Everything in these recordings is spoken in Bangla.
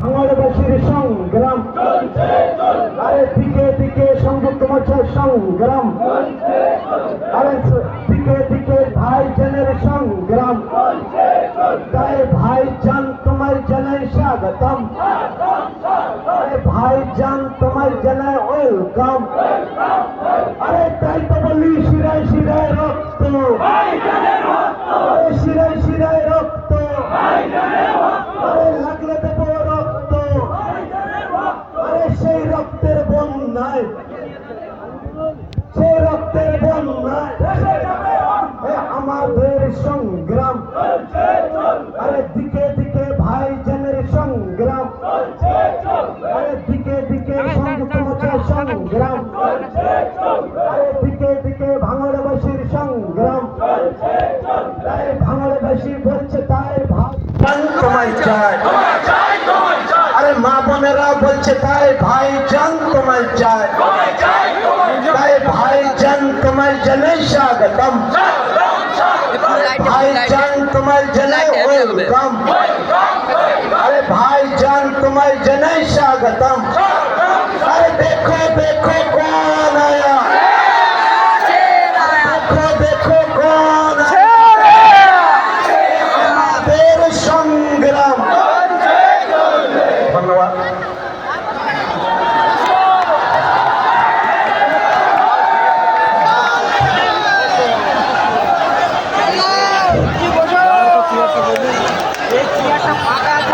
ভাঙড়বাসীর সংগ্রাম, আরে দিকে দিকে সংযুক্ত মোর্চার সংগ্রাম, আরে দিকে দিকে ভাইজানের সংগ্রাম, তাই ভাইজান তোমার জানাই স্বাগতম, আরে ভাইজান তোমার জানাই ওয়েলকাম। আরে তাই তো বলি শিরায় শিরায় রক্ত, আরে শিরায় শিরায় রক্ত, আরে লাগলে দেব রক্ত, আরে সেই রক্তের বন্যায়, সেই রক্তের বন্যায় আমাদের সংগ্রাম, আরে দিকে দিকে ভাইজানের সংগ্রাম, আরে দিকে দিকে সংযুক্ত মোর্চার সংগ্রাম, আরে দিকে দিকে ভাঙড়বাসীর সংগ্রাম, তাই ভাঙড়বাসী বলছে তাই ভাইজান তোমায় চায়, আরে মা বোনেরা বলছে তাই ভাইজান তোমায় চায়, তাই ভাইজান তোমায় জানাই স্বাগতম, ভাইজান তোমায় জানাই ওয়েলকাম, আরে ভাইজান তোমায় জানাই স্বাগতম। अरे देखो देखो कौन आया, देखो देखो कौन आया, আমাদের সংগ্রাম। ধন্যবাদ।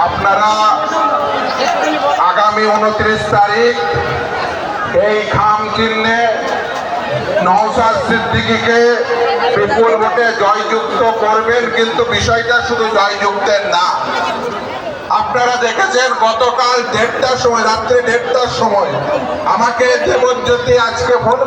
আপনারা আগামী 29 তারিখ এই খাম চিহ্নে নওশাদ সিদ্দিকীকে বিপুল ভোটে জয়যুক্ত করবেন, কিন্তু বিষয়টা শুধু জয়যুক্তের না। আপনারা দেখেছেন গতকাল 1:30টার সময়, রাত্রে 1:30টার সময় আমাকে দেবজ্যোতি আজকে ফোন